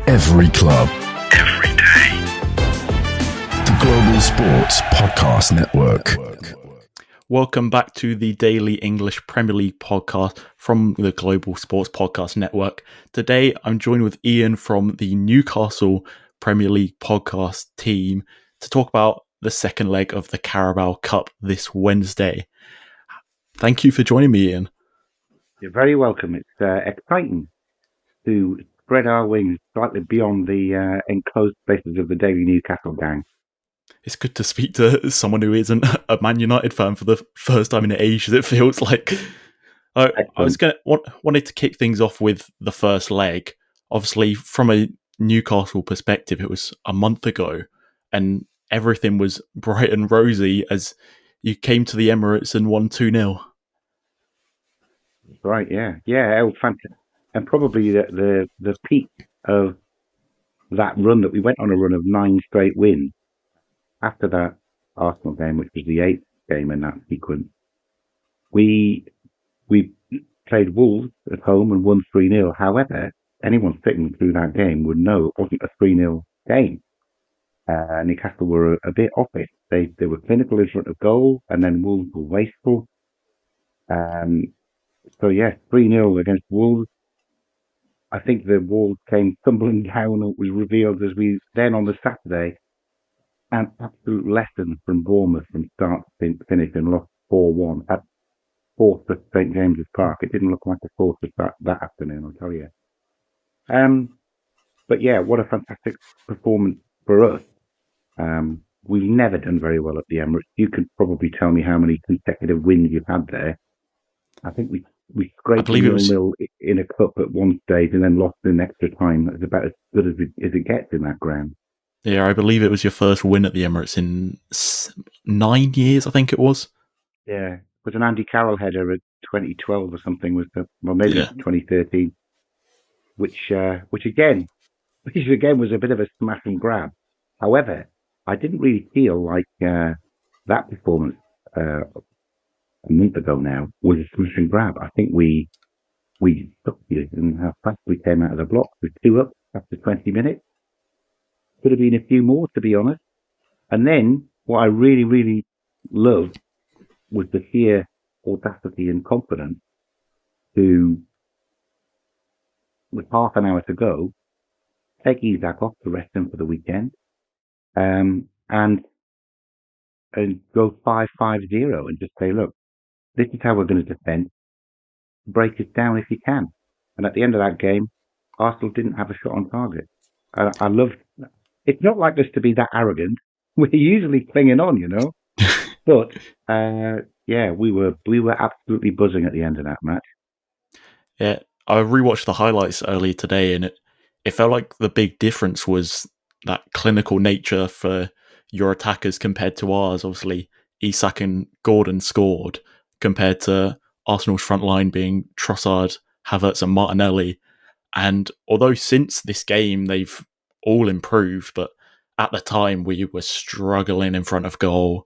Every club, every day. The Global Sports Podcast Network. Welcome back to the Daily English Premier League podcast from the Global Sports Podcast Network. Today, I'm joined with Ian from the Newcastle Premier League podcast team to talk about the second leg of the Carabao Cup this Wednesday. Thank you for joining me, Ian. You're very welcome. It's exciting to spread our wings slightly beyond the enclosed spaces of the Daily Newcastle gang. It's good to speak to someone who isn't a Man United fan for the first time in ages, it feels like. I wanted to kick things off with the first leg. Obviously, from a Newcastle perspective, it was a month ago, and everything was bright and rosy as you came to the Emirates and won 2-0. Right, yeah. Yeah, it was fantastic. And probably the peak of that run that we went on a run of 9 straight wins. After that Arsenal game, which was the 8th game in that sequence, we played Wolves at home and won 3-0. However, anyone sitting through that game would know it wasn't a 3-0 game. Newcastle were a bit off it. They were clinical in front of goal, and then Wolves were wasteful. So, yeah, 3-0 against Wolves. I think the Wolves came tumbling down. It was revealed as we then on the Saturday, an absolute lesson from Bournemouth from start to finish and lost 4-1 at fourth at St James's Park. It didn't look like a fourth that afternoon, I'll tell you. But yeah, what a fantastic performance for us. We've never done very well at the Emirates. You could probably tell me how many consecutive wins you've had there. I think we scraped 0-0 in a cup at one stage and then lost in extra time. It's about as good as it gets in that ground. Yeah, I believe it was your first win at the Emirates in 9 years, I think it was. Yeah, it was an Andy Carroll header at 2012 or something, maybe 2013, which again was a bit of a smash and grab. However, I didn't really feel like that performance a month ago now was a smash and grab. I think we stuck you in how fast we came out of the block with 2 up after 20 minutes. Could have been a few more, to be honest. And then what I really, really loved was the sheer audacity and confidence to, with half an hour to go, take Isak off to rest him for the weekend, and go 5-5-0 and just say, look, this is how we're going to defend. Break us down if you can. And at the end of that game, Arsenal didn't have a shot on target. I loved. It's not like us to be that arrogant. We're usually clinging on, you know. But yeah, we were absolutely buzzing at the end of that match. Yeah, I rewatched the highlights earlier today, and it felt like the big difference was that clinical nature for your attackers compared to ours. Obviously, Isak and Gordon scored compared to Arsenal's front line being Trossard, Havertz and Martinelli. And although since this game they've all improved, but at the time we were struggling in front of goal,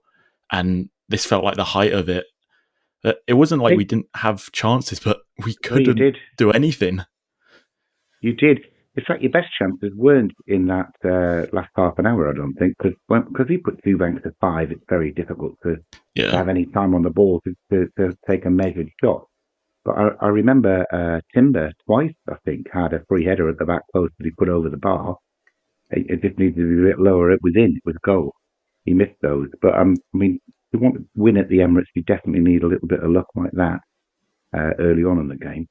and this felt like the height of it. It wasn't like we didn't have chances, but we couldn't do anything. You did. In fact, your best chances weren't in that last half an hour, I don't think, because we put 2 banks to 5, it's very difficult to have any time on the ball to take a measured shot. But I remember Timber twice, I think, had a free header at the back post that he put over the bar. It just needed to be a bit lower. It was in. It was goal. He missed those. But, I mean, if you want to win at the Emirates, you definitely need a little bit of luck like that early on in the game.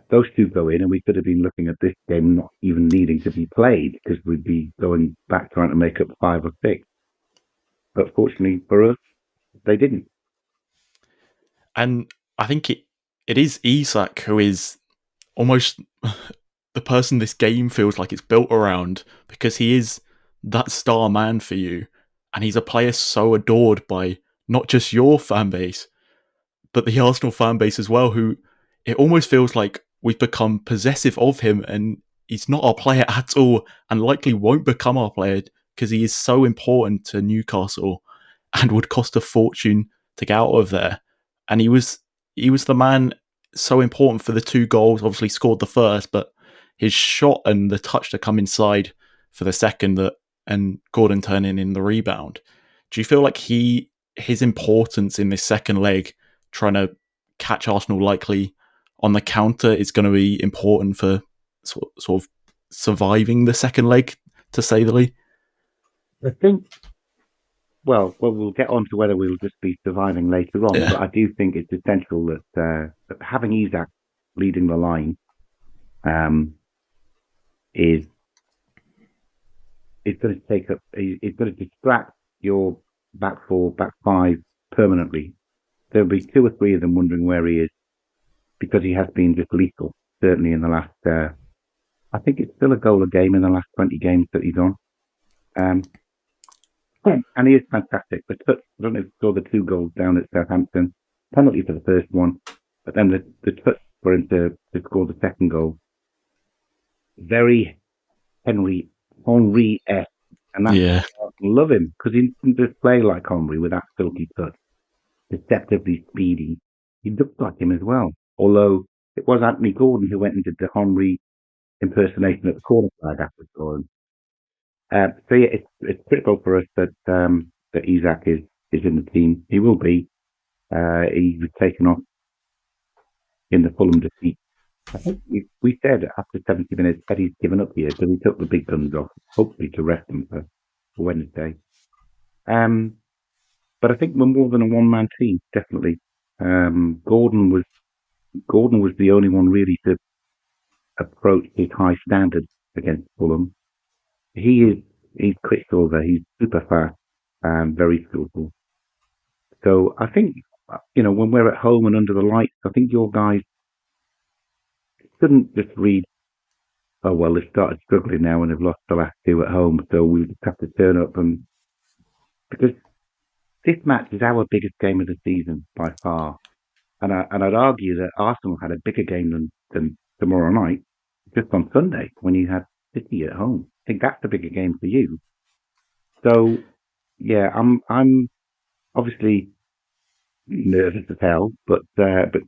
Those 2 go in, and we could have been looking at this game not even needing to be played because we'd be going back trying to make up 5 or 6. But fortunately for us, they didn't. And I think it is Isak who is almost the person this game feels like it's built around, because he is that star man for you, and he's a player so adored by not just your fan base, but the Arsenal fan base as well, who it almost feels like we've become possessive of him, and he's not our player at all, and likely won't become our player because he is so important to Newcastle and would cost a fortune to get out of there. And he was the man so important for the 2 goals, obviously scored the first, but his shot and the touch to come inside for the second and Gordon turning in the rebound. Do you feel like his importance in this second leg, trying to catch Arsenal likely on the counter, is going to be important for sort of surviving the second leg, to say the least? I think, well, we'll get on to whether we'll just be surviving later on, but I do think it's essential that having Isak leading the line is going to distract your back four, back five permanently. There'll be two or three of them wondering where he is, because he has been just lethal, certainly in the last, I think it's still a goal a game in the last 20 games that he's on. And he is fantastic. I don't know if you saw the 2 goals down at Southampton, penalty for the first one, but then the touch for him to score the second goal. Very Henry-esque. And that's I love him, because he doesn't just play like Henry with that silky touch. Deceptively speedy. He looks like him as well. Although it was Anthony Gordon who went and did the Henry impersonation at the corner flag after scoring. So yeah, it's critical for us that Isak is in the team. He will be. He was taken off in the Fulham defeat. I think we said after 70 minutes that he's given up here, so he took the big guns off, hopefully to rest him for Wednesday. But I think we're more than a one-man team, definitely. Gordon was the only one really to approach his high standards against Fulham. He's quicksilver. He's super fast and very skillful. So I think, when we're at home and under the lights, I think your guys shouldn't just read, oh, well, they've started struggling now and they've lost the last 2 at home, so we just have to turn up. Because this match is our biggest game of the season by far. And I'd argue that Arsenal had a bigger game than tomorrow night, just on Sunday, when you had City at home. I think that's the bigger game for you. So, yeah, I'm obviously nervous as hell, but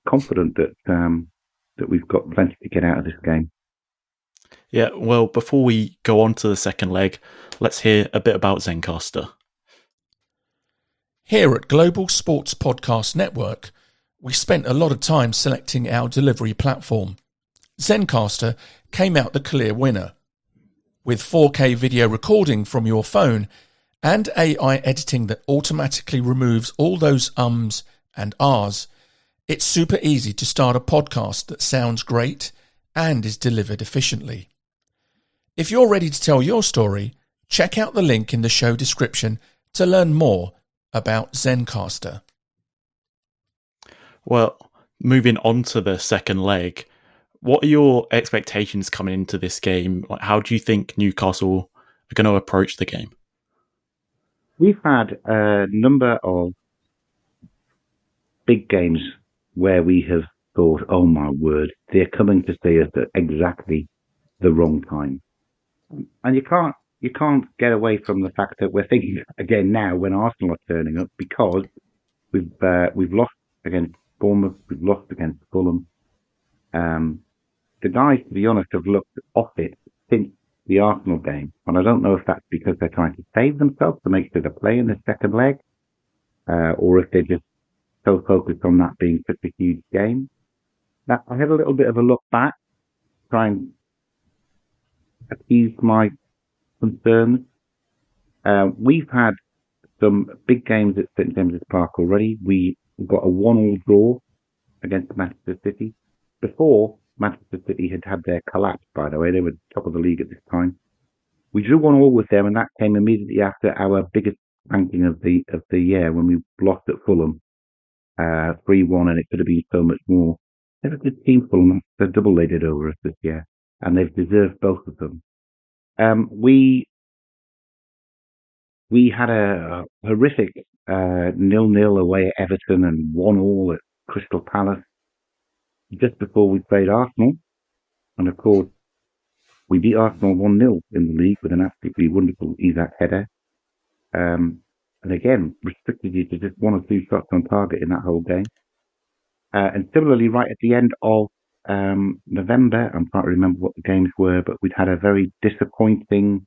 confident that we've got plenty to get out of this game. Yeah, well, before we go on to the second leg, let's hear a bit about Zencastr. Here at Global Sports Podcast Network, we spent a lot of time selecting our delivery platform. Zencastr came out the clear winner. With 4K video recording from your phone and AI editing that automatically removes all those ums and ahs, it's super easy to start a podcast that sounds great and is delivered efficiently. If you're ready to tell your story, check out the link in the show description to learn more about Zencastr. Well, moving on to the second leg, what are your expectations coming into this game? Like, how do you think Newcastle are going to approach the game? We've had a number of big games where we have thought, oh my word, they're coming to see us at exactly the wrong time. And you can't get away from the fact that we're thinking again now when Arsenal are turning up, because we've lost against Bournemouth, we've lost against Fulham. The guys, to be honest, have looked off it since the Arsenal game, and I don't know if that's because they're trying to save themselves to make sure they play in the second leg, or if they're just so focused on that being such a huge game. Now, I had a little bit of a look back, try and appease my concerns. We've had some big games at St James's Park already. We got a 1-1 draw against Manchester City. Before Manchester City had their collapse, by the way, they were top of the league at this time. We drew 1-1 with them, and that came immediately after our biggest ranking of the year when we lost at Fulham 3-1, and it could have been so much more. They're a good team, Fulham. They're double they did over us this year, and they've deserved both of them. We had a horrific 0-0 away at Everton and 1-1 at Crystal Palace just before we played Arsenal. And of course, we beat Arsenal 1-0 in the league with an absolutely wonderful Isak header. And again, restricted you to just 1 or 2 shots on target in that whole game. And similarly, right at the end of November. I'm trying to remember what the games were, but we'd had a very disappointing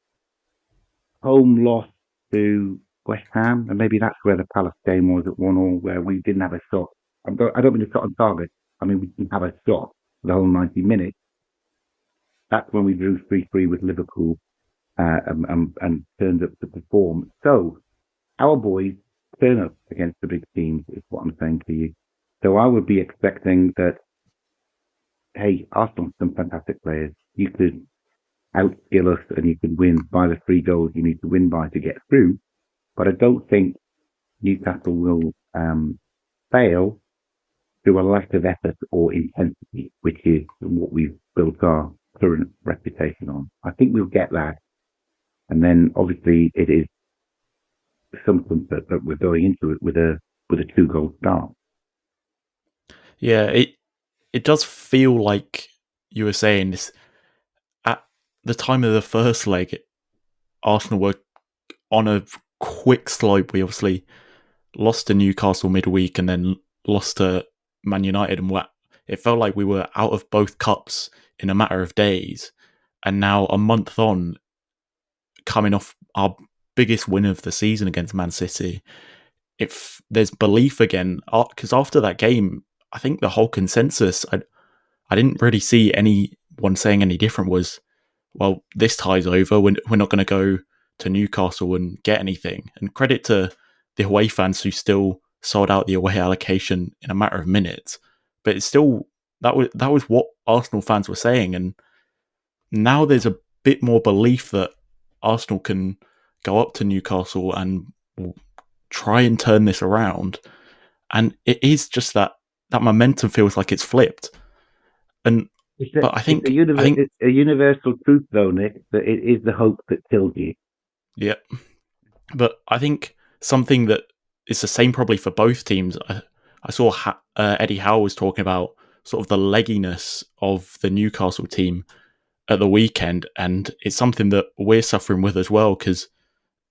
home loss to West Ham, and maybe that's where the Palace game was at 1-1, where we didn't have a shot. I don't mean a shot on target. I mean, we didn't have a shot for the whole 90 minutes. That's when we drew 3-3 with Liverpool and turned up to perform. So our boys turn up against the big teams, is what I'm saying to you. So I would be expecting that, hey, Arsenal, some fantastic players. You could outskill us and you could win by the 3 goals you need to win by to get through. But I don't think Newcastle will fail through a lack of effort or intensity, which is what we've built our current reputation on. I think we'll get that. And then obviously it is something that we're going into it with a 2-goal start. Yeah, it does feel like you were saying this at the time of the first leg. Arsenal were on a quick slope. We obviously lost to Newcastle midweek and then lost to Man United, and it felt like we were out of both cups in a matter of days. And now a month on, coming off our biggest win of the season against Man City, if there's belief again, because after that game, I think the whole consensus, I didn't really see anyone saying any different, was, well, this tie's over. We're not going to go to Newcastle and get anything. And credit to the away fans who still sold out the away allocation in a matter of minutes. But it's still, that was what Arsenal fans were saying. And now there's a bit more belief that Arsenal can go up to Newcastle and try and turn this around. And it is just that momentum feels like it's flipped. And but I think it's a universal truth, though, Nick, that it is the hope that kills you. Yeah, but I think something that is the same probably for both teams. I saw Eddie Howe was talking about sort of the legginess of the Newcastle team at the weekend, and it's something that we're suffering with as well, because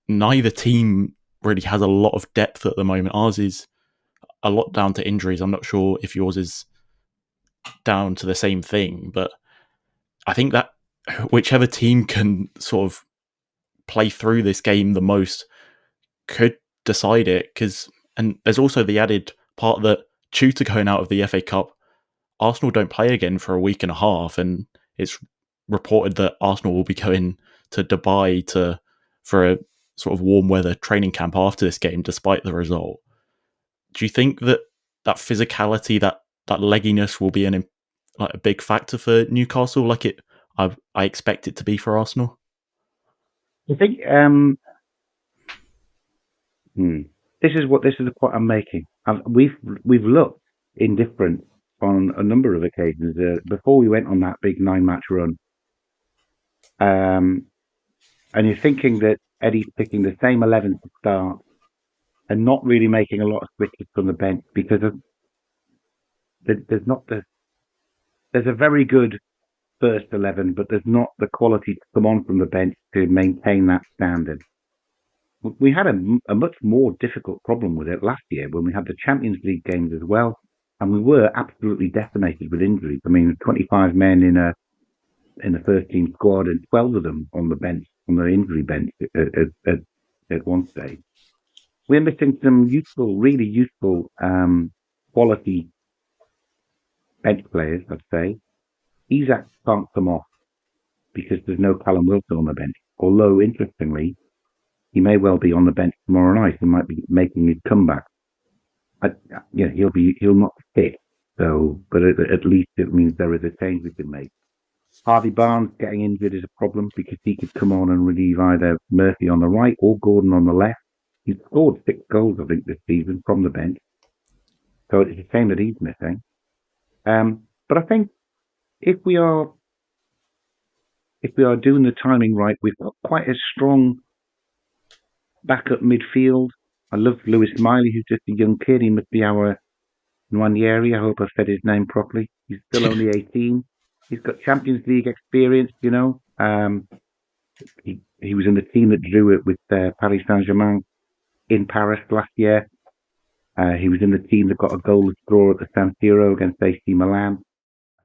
neither team really has a lot of depth at the moment. Ours is a lot down to injuries. I'm not sure if yours is down to the same thing, but I think that whichever team can sort of play through this game the most could decide it. And there's also the added part that due to going out of the FA Cup, Arsenal don't play again for a week and a half, and it's reported that Arsenal will be going to Dubai for a sort of warm weather training camp after this game, despite the result. Do you think that physicality, that legginess will be a big factor for Newcastle, like I expect it to be for Arsenal? I think this is the point I'm making. We've looked indifferent on a number of occasions before we went on that big 9-match run. And you're thinking that Eddie's picking the same 11 to start and not really making a lot of switches from the bench, because there's a very good first 11, but there's not the quality to come on from the bench to maintain that standard. We had a much more difficult problem with it last year when we had the Champions League games as well, and we were absolutely decimated with injuries. I mean, 25 men in the first team squad and 12 of them on the bench, on the injury bench at one stage. We're missing some really useful quality bench players, I'd say. Isak can't come off because there's no Callum Wilson on the bench. Although, interestingly, he may well be on the bench tomorrow night. He might be making his comeback. He'll not fit. So, but at least it means there is a change we can make. Harvey Barnes getting injured is a problem because he could come on and relieve either Murphy on the right or Gordon on the left. He's scored 6 goals, I think, this season from the bench. So it's a shame that he's missing. But I think if we are doing the timing right, we've got quite a strong backup midfield. I love Lewis Miley, who's just a young kid. He must be our Nwaneri. I hope I said his name properly. He's still only 18. He's got Champions League experience, you know. He was in the team that drew it with Paris Saint-Germain in Paris last year. He was in the team that got a goalless draw at the San Siro against AC Milan.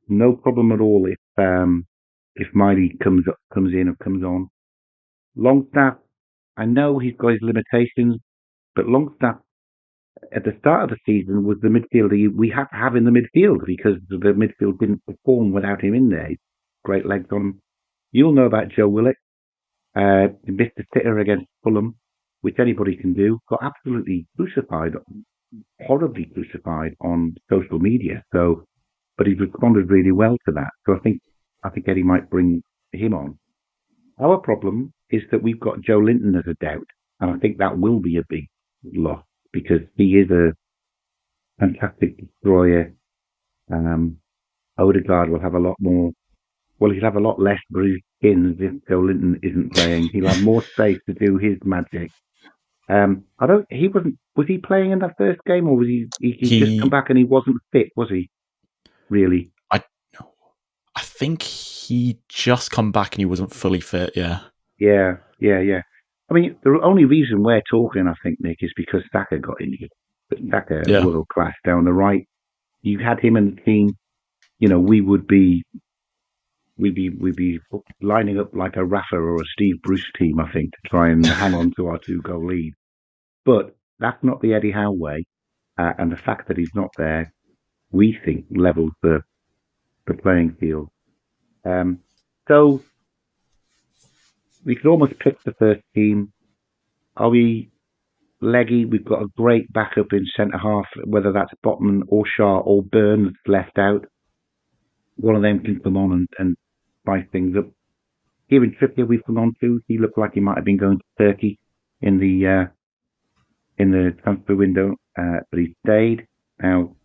no problem at all if Miley comes in or comes on. Longstaff, I know he's got his limitations, but Longstaff at the start of the season was the midfielder we had to have in the midfield because the midfield didn't perform without him in there. Great legs on him. You'll know about Joe Willock. He missed a sitter against Fulham, which anybody can do. Got absolutely crucified, horribly crucified on social media. But he's responded really well to that. So I think Eddie might bring him on. Our problem is that we've got Joe Linton as a doubt, and I think that will be a big loss because he is a fantastic destroyer. Odegaard will have a lot more. Well, he'll have a lot less bruised skins if Joe Linton isn't playing. He'll have more space to do his magic. He wasn't. Was he playing in that first game, or was he just come back and he wasn't fit? Was he? Really? I think he just come back and he wasn't fully fit. Yeah. Yeah. I mean, the only reason we're talking, I think, Nick, is because Saka got injured. But Saka, world class down the right. You had him in the team. You know, we'd be lining up like a Rafa or a Steve Bruce team, I think, to try and hang on to our 2-goal lead. But that's not the Eddie Howe way, and the fact that he's not there, we think, levels the playing field. So we could almost pick the first team. Are we leggy? We've got a great backup in centre half, whether that's Botman or Shaw or Burns left out. One of them can come on and spice things up. Kieran Trippier we've come on to. He looked like he might have been going to Turkey in the transfer window, but he stayed. Now,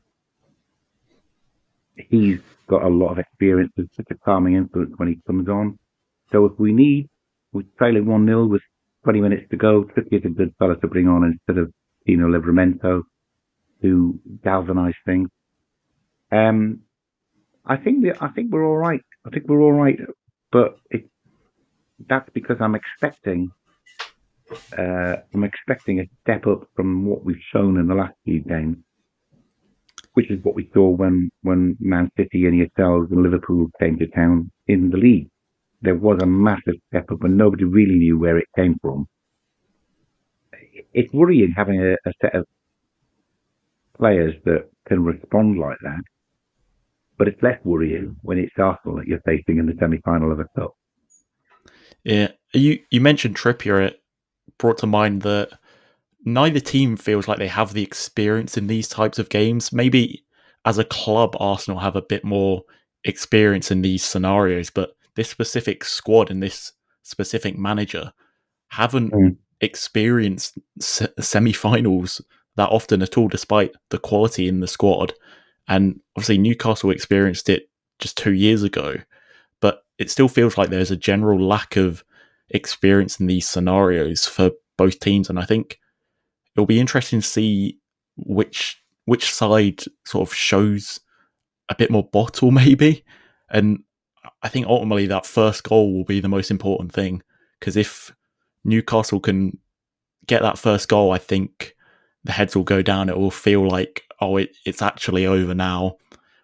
he's got a lot of experience with such a calming influence when he comes on. So if we're trailing 1-0 with 20 minutes to go, Trippier's a good fella to bring on instead of Tino Livramento to galvanise things. I think we're all right. But that's because I'm expecting a step up from what we've shown in the last few games, which is what we saw when Man City and yourselves and Liverpool came to town in the league. There was a massive step up and nobody really knew where it came from. It's worrying having a set of players that can respond like that, but it's less worrying when it's Arsenal that you're facing in the semi-final of a cup. Yeah, you mentioned Trippier. It brought to mind that neither team feels like they have the experience in these types of games. Maybe as a club, Arsenal have a bit more experience in these scenarios, but this specific squad and this specific manager haven't experienced semi-finals that often at all, despite the quality in the squad. And obviously Newcastle experienced it just 2 years ago, but it still feels like there's a general lack of experience in these scenarios for both teams. And I think it'll be interesting to see which side sort of shows a bit more bottle, maybe. And I think ultimately that first goal will be the most important thing, because if Newcastle can get that first goal, I think the heads will go down. It will feel like, it's actually over now.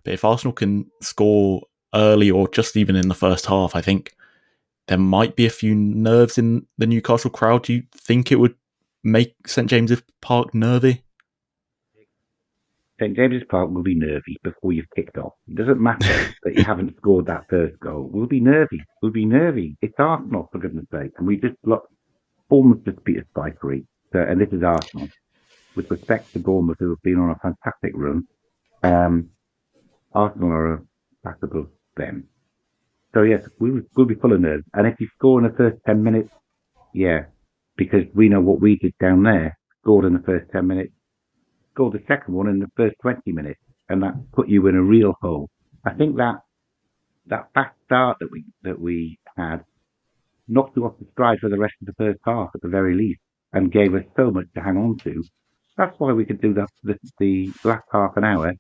But if Arsenal can score early or just even in the first half, I think there might be a few nerves in the Newcastle crowd. Do you think it would make St James's Park nervy? St James's Park will be nervy before you've kicked off. It doesn't matter that you haven't scored that first goal. We'll be nervy. It's Arsenal, for goodness sake. And we just Bournemouth just beat us by 3. So, and this is Arsenal. With respect to Bournemouth, who have been on a fantastic run, Arsenal are a class above them. So yes, we'll be full of nerves. And if you score in the first 10 minutes, because we know what we did down there, scored in the first 10 minutes, scored the second one in the first 20 minutes, and that put you in a real hole. I think that fast start that we had knocked you off the stride for the rest of the first half at the very least, and gave us so much to hang on to. That's why we could do the last half an hour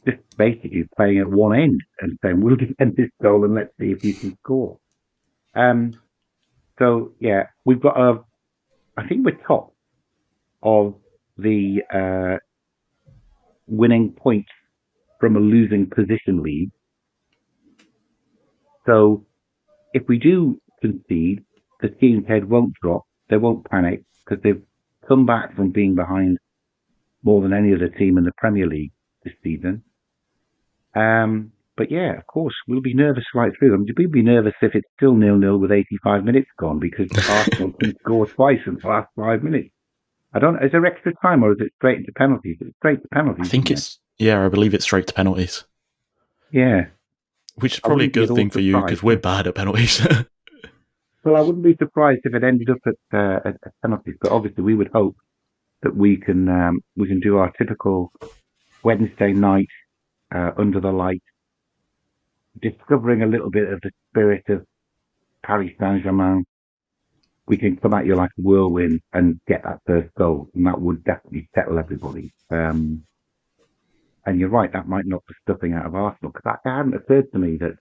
just basically playing at one end and saying, we'll defend this goal and let's see if you can score. So, yeah, we've got I think we're top of the winning points from a losing position league. So if we do concede, the team's head won't drop. They won't panic because they've come back from being behind more than any other team in the Premier League this season. But yeah, of course, we'll be nervous right through. I mean, we'll be nervous if it's still 0-0 with 85 minutes gone because Arsenal can score twice in the last 5 minutes. I don't. Is there extra time or is it straight into penalties? It's straight to penalties. I think I believe it's straight to penalties. Yeah. Which is probably a good thing for you because we're bad at penalties. Well, I wouldn't be surprised if it ended up at penalties, but obviously we would hope that we can do our typical Wednesday night under the light, discovering a little bit of the spirit of Paris Saint-Germain. We can come at you like a whirlwind and get that first goal, and that would definitely settle everybody. And you're right, that might knock the stuffing out of Arsenal, because that hadn't occurred to me that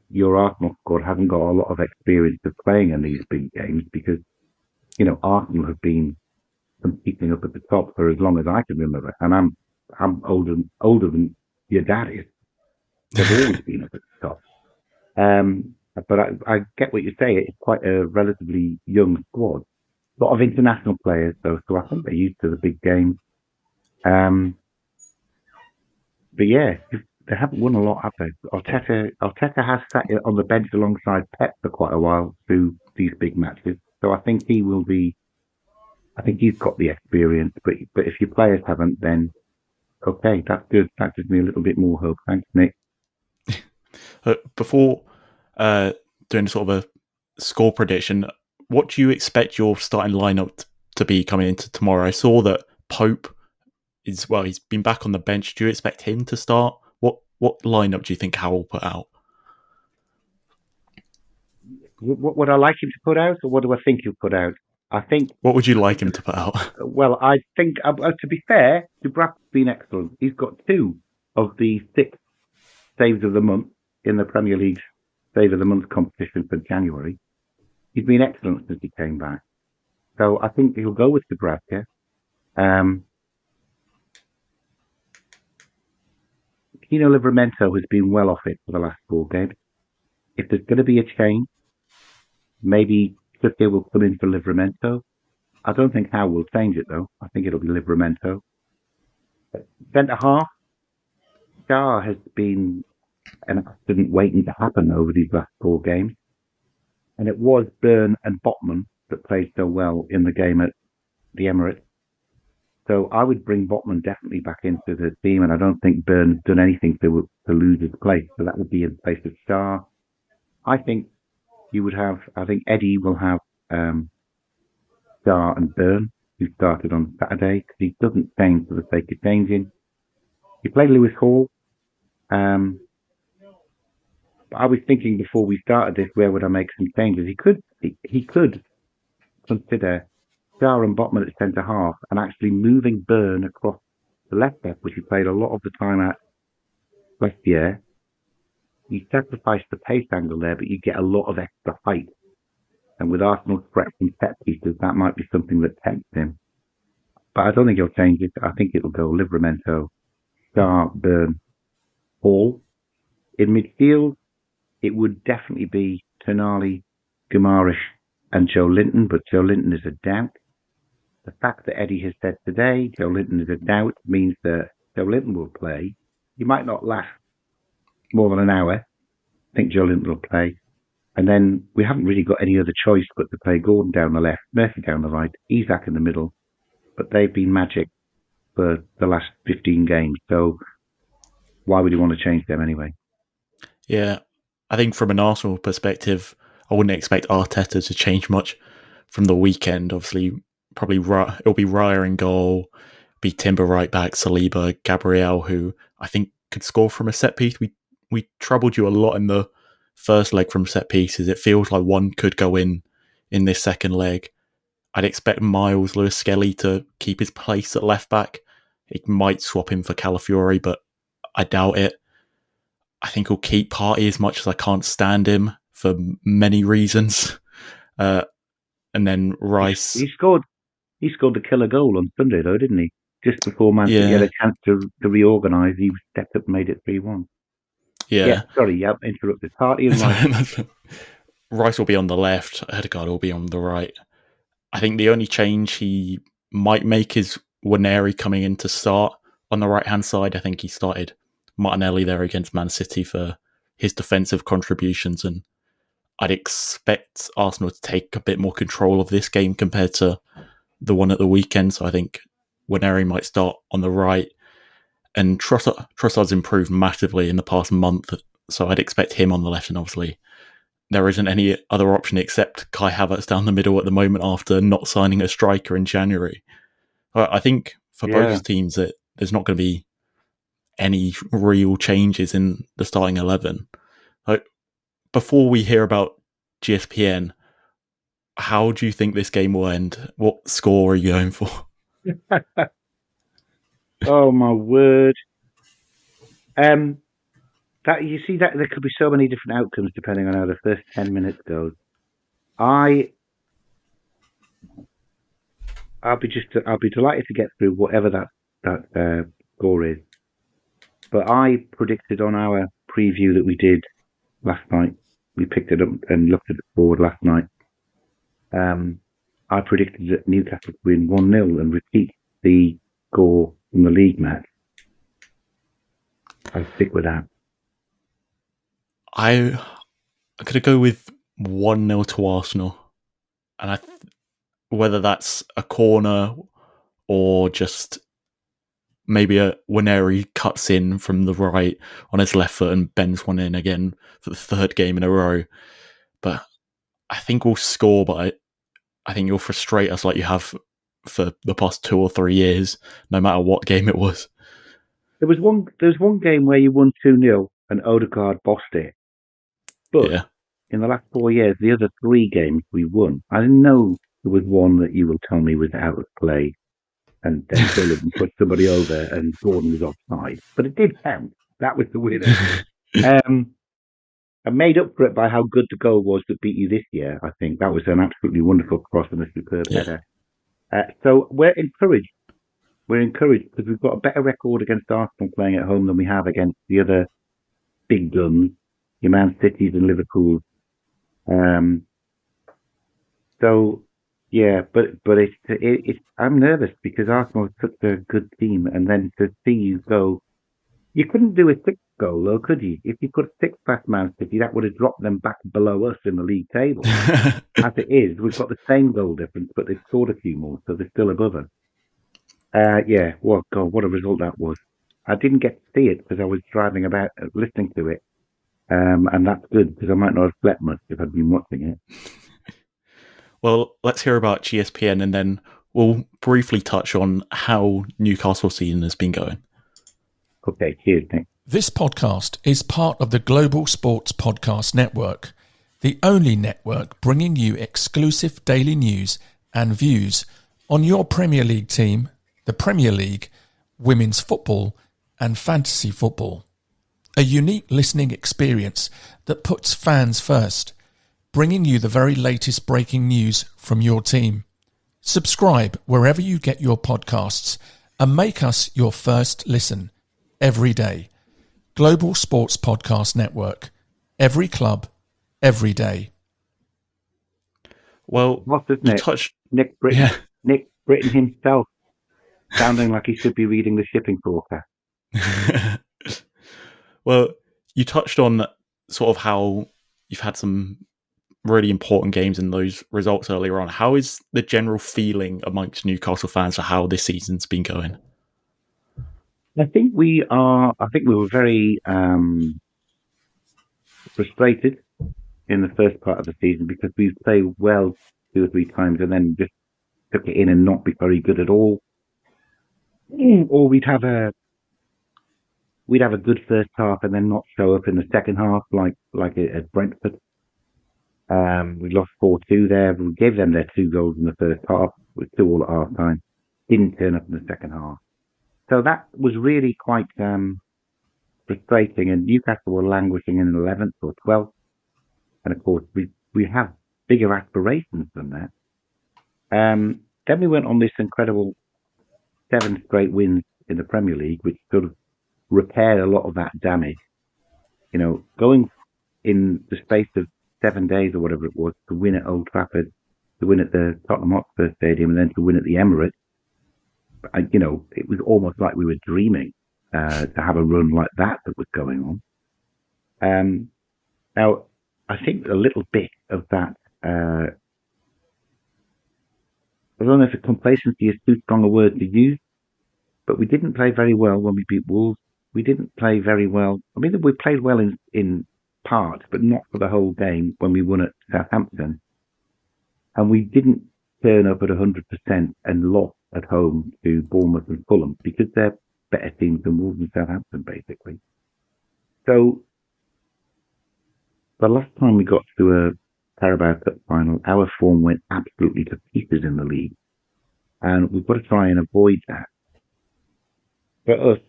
your Arsenal squad hasn't got a lot of experience of playing in these big games, because, Arsenal have been competing up at the top for as long as I can remember, and I'm older than your dad is. They've always been up at the top. But I get what you say. It's quite a relatively young squad. A lot of international players, though, so I think they're used to the big games. But yeah, they haven't won a lot, have they? Arteta has sat on the bench alongside Pep for quite a while through these big matches. So I think he will be. I think he's got the experience. But if your players haven't, then okay, that's good. That gives me a little bit more hope. Thanks, Nick. Before doing sort of a score prediction, what do you expect your starting lineup to be coming into tomorrow? I saw that Pope he's been back on the bench. Do you expect him to start? What lineup do you think Howe will put out? What would I like him to put out, or what do I think he'll put out? I think. What would you like him to put out? Well, I think, to be fair, Dubravka's been excellent. He's got 2 of the 6 saves of the month in the Premier League Save of the Month competition for January. He's been excellent since he came back. So I think he'll go with Dubravka. Kino Livramento has been well off it for the last 4 games. If there's going to be a change, maybe Trippier will come in for Livramento. I don't think Howe will change it, though. I think it'll be Livramento. Centre half, Star has been an accident waiting to happen over these last 4 games. And it was Byrne and Botman that played so well in the game at the Emirates. So I would bring Botman definitely back into the team, and I don't think Byrne's done anything to lose his place. So that would be in place of Star. I think Eddie will have Star and Byrne, who started on Saturday, because he doesn't change for the sake of changing. He played Lewis Hall. But I was thinking before we started this, where would I make some changes? He could consider Star and Botman at centre half and actually moving Byrne across the left back, which he played a lot of the time at last year. You sacrifice the pace angle there, but you get a lot of extra height. And with Arsenal's threat from set pieces, that might be something that tempts him. But I don't think he'll change it. I think it'll go Livramento, Star, Byrne, Hall. In midfield, it would definitely be Tonali, Guimaraes, and Joe Linton, but Joe Linton is a doubt. The fact that Eddie has said today Joe Linton is a doubt means that Joe Linton will play. He might not last more than an hour. I think Joe Linton will play. And then we haven't really got any other choice but to play Gordon down the left, Murphy down the right, Isak in the middle. But they've been magic for the last 15 games. So why would you want to change them anyway? Yeah, I think from an Arsenal perspective, I wouldn't expect Arteta to change much from the weekend. Obviously, probably it'll be Raya in goal, be Timber right back, Saliba, Gabriel, who I think could score from a set piece. We troubled you a lot in the first leg from set pieces. It feels like one could go in this second leg. I'd expect Miles Lewis-Skelly to keep his place at left back. He might swap him for Calafiori, but I doubt it. I think he'll keep Partey as much as I can't stand him for many reasons. And then Rice. He scored the killer goal on Sunday, though, didn't he? Just before Man City had a chance to reorganise, he stepped up and made it 3-1. Yeah. Sorry, interrupted. Partey and Rice. Rice will be on the left. Odegaard will be on the right. I think the only change he might make is Waneri coming in to start on the right-hand side. I think he started Martinelli there against Man City for his defensive contributions, and I'd expect Arsenal to take a bit more control of this game compared to the one at the weekend. So I think Waneri might start on the right, and Trossard's improved massively in the past month, so I'd expect him on the left, and obviously there isn't any other option except Kai Havertz down the middle at the moment after not signing a striker in January. I think for both teams that there's not going to be any real changes in the starting 11. Before we hear about GSPN, how do you think this game will end? What score are you going for? Oh my word! That you see that there could be so many different outcomes depending on how the first 10 minutes goes. I'll be delighted to get through whatever that score is. But I predicted on our preview that we did last night. We picked it up and looked at the board last night. I predicted that Newcastle would win 1-0 and repeat the score from the league match. I'll stick with that. I'm going to go with 1-0 to Arsenal. And whether that's a corner or just maybe a Waneri cuts in from the right on his left foot and bends one in again for the third game in a row. But I think we'll score, but I think you'll frustrate us like you have for the past 2 or 3 years, no matter what game it was. There was one game where you won 2-0 and Odegaard bossed it. But in the last 4 years, the other 3 games we won. I didn't know there was one that you will tell me was out of play and then Phillips put somebody over and Gordon was offside. But it did count. That was the winner. I made up for it by how good the goal was that beat you this year, I think. That was an absolutely wonderful cross and a superb header. So we're encouraged. We're encouraged because we've got a better record against Arsenal playing at home than we have against the other big guns, your Man Cities and Liverpool. So, yeah, but it's I'm nervous because Arsenal is such a good team, and then to see you go, you couldn't do a 6th goal though, could you? If you put 6 past Man City, that would have dropped them back below us in the league table. As it is, we've got the same goal difference, but they've scored a few more, so they're still above us. Well, God, what a result that was. I didn't get to see it because I was driving about listening to it. And that's good because I might not have slept much if I'd been watching it. Well, let's hear about GSPN and then we'll briefly touch on how Newcastle season has been going. Okay, cheers. Thanks. This podcast is part of the Global Sports Podcast Network, the only network bringing you exclusive daily news and views on your Premier League team, the Premier League, women's football and fantasy football. A unique listening experience that puts fans first, bringing you the very latest breaking news from your team. Subscribe wherever you get your podcasts and make us your first listen every day. Global Sports Podcast Network. Every club, every day. Well, Nick Britton. Yeah. Nick Britton himself, sounding like he should be reading the shipping forecast. Well, you touched on sort of how you've had some really important games in those results earlier on. How is the general feeling amongst Newcastle fans for how this season's been going? I think we were very frustrated in the first part of the season because we played well 2 or 3 times and then just took it in and not be very good at all. Or we'd have a good first half and then not show up in the second half like at Brentford. We lost 4-2 there. We gave them their 2 goals in the first half with 2 all at half time. Didn't turn up in the second half. So that was really quite frustrating. And Newcastle were languishing in 11th or 12th. And of course, we have bigger aspirations than that. Then we went on this incredible 7 straight wins in the Premier League, which sort of repaired a lot of that damage. going in the space of 7 days or whatever it was to win at Old Trafford, to win at the Tottenham Hotspur Stadium, and then to win at the Emirates, it was almost like we were dreaming to have a run like that was going on. Now, I think a little bit of that, I don't know if complacency is too strong a word to use, but we didn't play very well when we beat Wolves. We didn't play very well. I mean, we played well in part, but not for the whole game when we won at Southampton. And we didn't turn up at 100% and lost at home to Bournemouth and Fulham because they're better teams than Wolves and Southampton, basically. So the last time we got to a Carabao Cup final, our form went absolutely to pieces in the league. And we've got to try and avoid that. For us,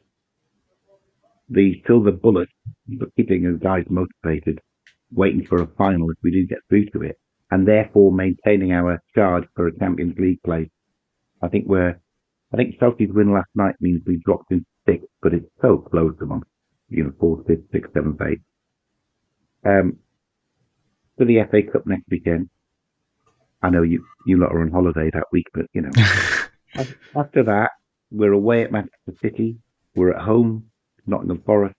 the silver bullet for keeping us guys motivated, waiting for a final if we do get through to it, and therefore maintaining our charge for a Champions League place. I think Chelsea's win last night means we dropped into 6th, but it's so close amongst 4th, 5th, 6th, 7th, 8th. For the FA Cup next weekend, I know you lot are on holiday that week, but after that, we're away at Manchester City, we're at home, Nottingham Forest,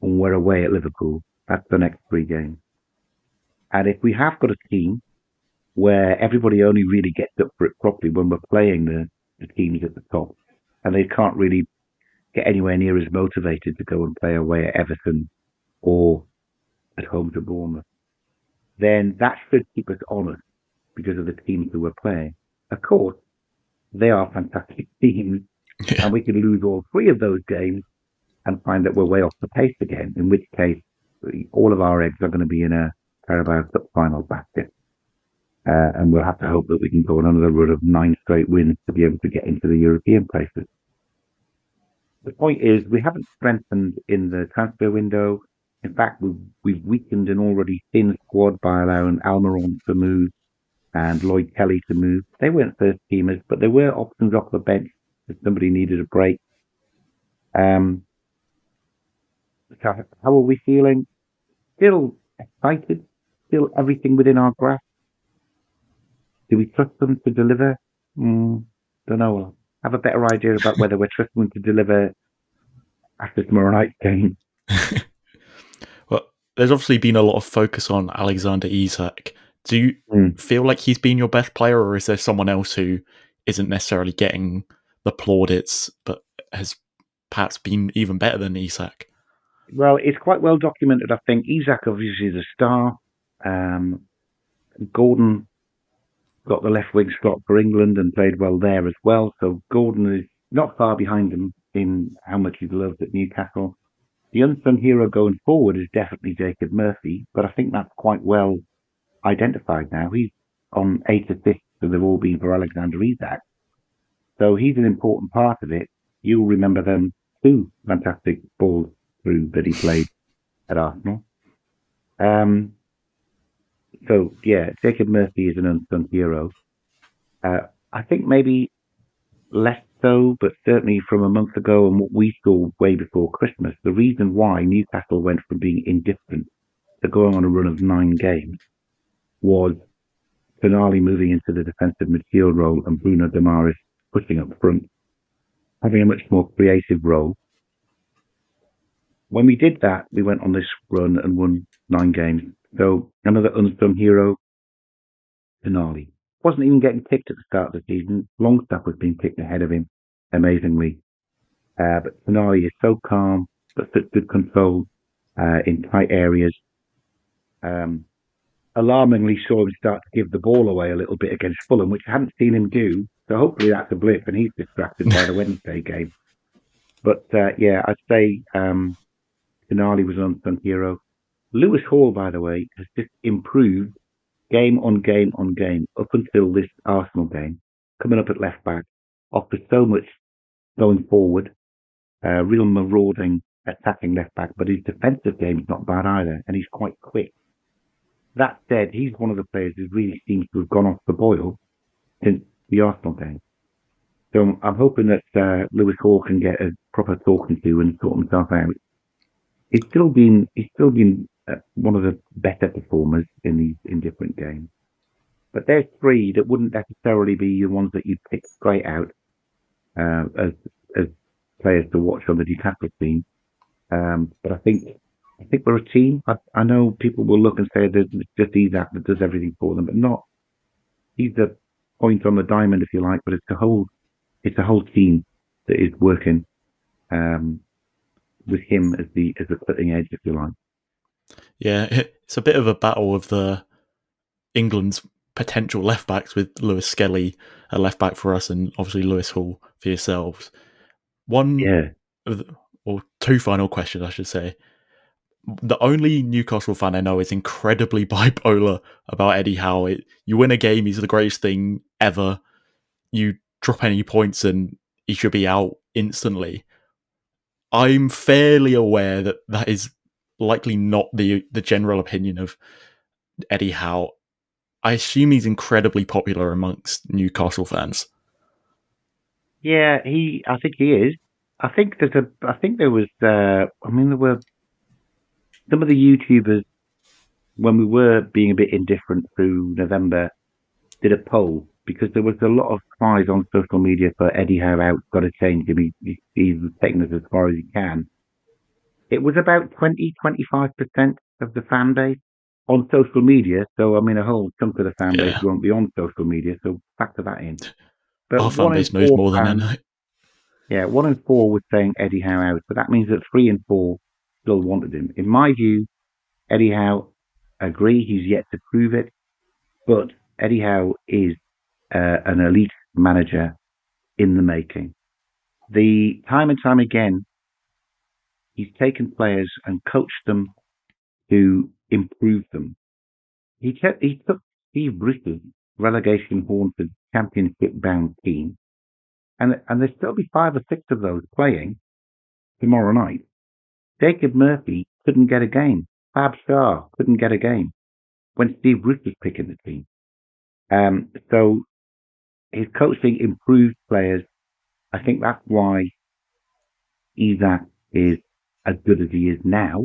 and we're away at Liverpool. That's the next 3 games. And if we have got a team where everybody only really gets up for it properly when we're playing the teams at the top, and they can't really get anywhere near as motivated to go and play away at Everton or at home to Bournemouth, then that should keep us honest because of the teams who we're playing. Of course, they are fantastic teams, and we could lose all 3 of those games and find that we're way off the pace again, in which case all of our eggs are going to be in a Carabao Cup final basket. And we'll have to hope that we can go on another run of 9 straight wins to be able to get into the European places. The point is, we haven't strengthened in the transfer window. In fact, we've weakened an already thin squad by allowing Almiron to move and Lloyd Kelly to move. They weren't first teamers, but there were options off the bench if somebody needed a break. So how are we feeling? Still excited? Still everything within our grasp? Do we trust them to deliver? Don't know. I'll have a better idea about whether we're trusting them to deliver after tomorrow night's game. Well, there's obviously been a lot of focus on Alexander Isak. Do you feel like he's been your best player, or is there someone else who isn't necessarily getting the plaudits but has perhaps been even better than Isak? Well, it's quite well documented, I think. Isak obviously is a star. Gordon got the left wing slot for England and played well there as well. So Gordon is not far behind him in how much he's loved at Newcastle. The unsung hero going forward is definitely Jacob Murphy, but I think that's quite well identified now. He's on 8 assists, so they've all been for Alexander Isak. So he's an important part of it. You'll remember them 2 fantastic balls through that he played at Arsenal. So, yeah, Jacob Murphy is an unsung hero. I think maybe less so, but certainly from a month ago and what we saw way before Christmas, the reason why Newcastle went from being indifferent to going on a run of 9 games was Tonali moving into the defensive midfield role and Bruno Damaris pushing up front, having a much more creative role. When we did that, we went on this run and won 9 games. So another unsung hero, Tonali. Wasn't even getting picked at the start of the season. Longstaff was being picked ahead of him, amazingly. But Tonali is so calm, but such good control in tight areas. Alarmingly saw him start to give the ball away a little bit against Fulham, which I hadn't seen him do. So hopefully that's a blip and he's distracted by the Wednesday game. But yeah, I'd say Tonali was an unsung hero. Lewis Hall, by the way, has just improved game on game on game up until this Arsenal game, coming up at left back, offers so much going forward, real marauding, attacking left back, but his defensive game is not bad either, and he's quite quick. That said, he's one of the players who really seems to have gone off the boil since the Arsenal game. So I'm hoping that Lewis Hall can get a proper talking to and sort himself out He's still been one of the better performers in different games. But there's three that wouldn't necessarily be the ones that you'd pick straight out as players to watch on the Newcastle team. But I think we're a team. I know people will look and say there's just Isak that does everything for them, but not. He's the point on the diamond, if you like, but it's a whole team that is working with him as the cutting edge, if you like. Yeah, it's a bit of a battle of the England's potential left backs with Lewis Skelly, a left back for us, and obviously Lewis Hall for yourselves. Or two final questions, I should say. The only Newcastle fan I know is incredibly bipolar about Eddie Howe. You win a game, he's the greatest thing ever. You drop any points and he should be out instantly. I'm fairly aware that is likely not the general opinion of Eddie Howe. I assume he's incredibly popular amongst Newcastle fans. Yeah, I think he is. I think there was there were some of the YouTubers, when we were being a bit indifferent through November, did a poll because there was a lot of cries on social media for Eddie Howe out, got to change him. He's taking us as far as he can. It was about 20-25% of the fan base on social media. So, a whole chunk of the fan base won't be on social media. So factor that in. But our fan base knows more than I know. Yeah, 1 in 4 was saying Eddie Howe out, but that means that 3 in 4 still wanted him. In my view, Eddie Howe, agree, he's yet to prove it, but Eddie Howe is an elite manager in the making. The time and time again, he's taken players and coached them to improve them. He took Steve Bruce's relegation-haunted, championship-bound team, and there'll still be 5 or 6 of those playing tomorrow night. Jacob Murphy couldn't get a game. Fab Shah couldn't get a game when Steve Bruce was picking the team. So his coaching improved players. I think that's why Isak is as good as he is now,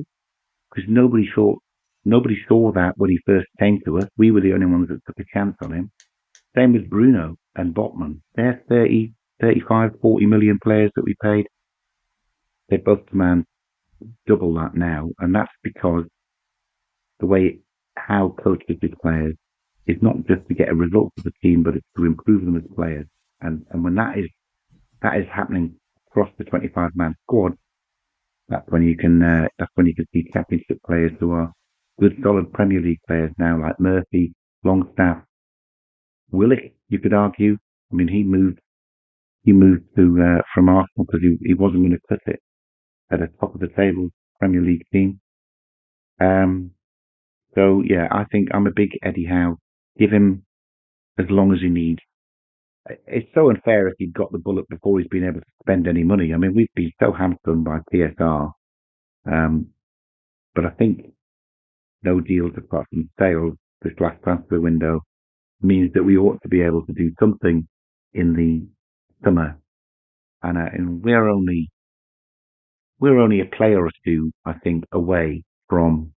because nobody saw that when he first came to us. We were the only ones that took a chance on him. Same with Bruno and Botman. They're 30, 35, 40 million players that we paid. They both demand double that now, and that's because the way Howe coaches his players is not just to get a result for the team, but it's to improve them as players. And when that is happening across the 25-man squad, that's when you can see championship players who are good, solid Premier League players now, like Murphy, Longstaff, Willock. You could argue. He moved to from Arsenal because he wasn't going to cut it at a top of the table Premier League team. So yeah, I think I'm a big Eddie Howe. Give him as long as he needs. It's so unfair if he'd got the bullet before he's been able to spend any money. We've been so hamstrung by PSR. But I think no deals apart from sales this last transfer window means that we ought to be able to do something in the summer. And we're only a player or two, I think, away from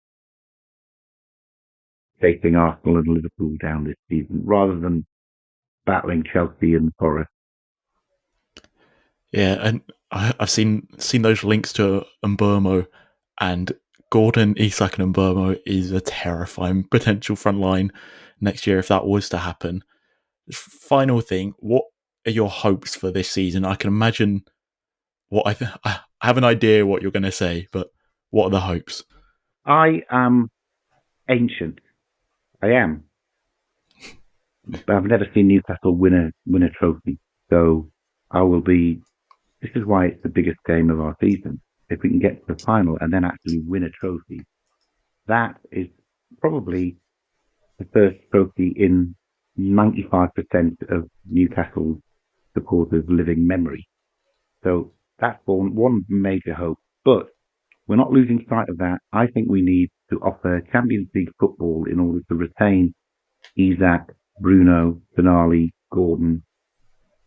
facing Arsenal and Liverpool down this season, rather than battling Chelsea and Forest. Yeah, and I've seen those links to Mbeumo, and Gordon, Isak and Mbeumo is a terrifying potential front line next year if that was to happen. Final thing, what are your hopes for this season? I can imagine I have an idea what you're going to say, but what are the hopes? I am ancient. I am. But I've never seen Newcastle win a trophy. So I will be. This is why it's the biggest game of our season. If we can get to the final and then actually win a trophy, that is probably the first trophy in 95% of Newcastle supporters' living memory. So that's one major hope. But we're not losing sight of that. I think we need to offer Champions League football in order to retain Isak, Bruno, Tonali, Gordon,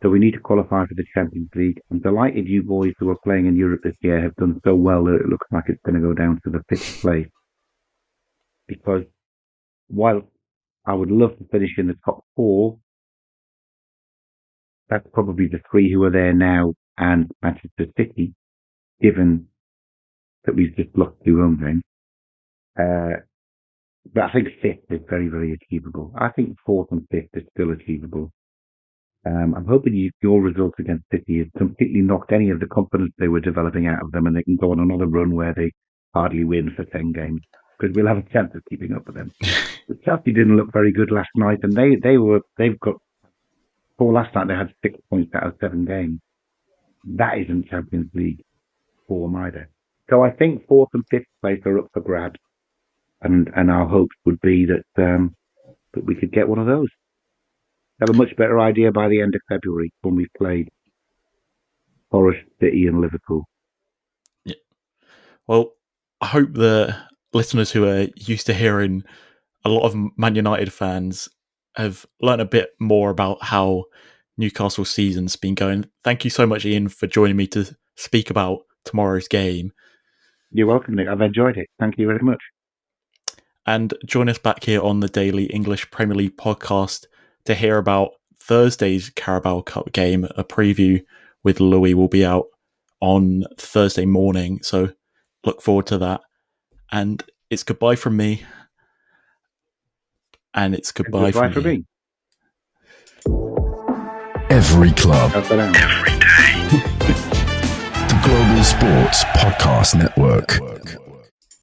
So we need to qualify for the Champions League. I'm delighted you boys who are playing in Europe this year have done so well that it looks like it's going to go down to the 5th place. Because while I would love to finish in the top 4, that's probably the 3 who are there now and Manchester City, given that we've just lost 2 home games. But I think 5th is very, very achievable. I think 4th and 5th is still achievable. I'm hoping your result against City has completely knocked any of the confidence they were developing out of them, and they can go on another run where they hardly win for 10 games, because we'll have a chance of keeping up with them. But Chelsea didn't look very good last night, and they've got, for last night they had 6 points out of 7 games. That isn't Champions League form either. So I think 4th and 5th place are up for grabs, and our hopes would be that we could get one of those. Have a much better idea by the end of February when we've played Forest, City and Liverpool. Yeah. Well, I hope the listeners who are used to hearing a lot of Man United fans have learned a bit more about how Newcastle season's been going. Thank you so much, Iain, for joining me to speak about tomorrow's game. You're welcome, Nick. I've enjoyed it. Thank you very much. And join us back here on the Daily English Premier League podcast to hear about Thursday's Carabao Cup game. A preview with Louis will be out on Thursday morning, so look forward to that. And it's goodbye from me. And it's goodbye from me. Every club, every day. The Global Sports Podcast Network.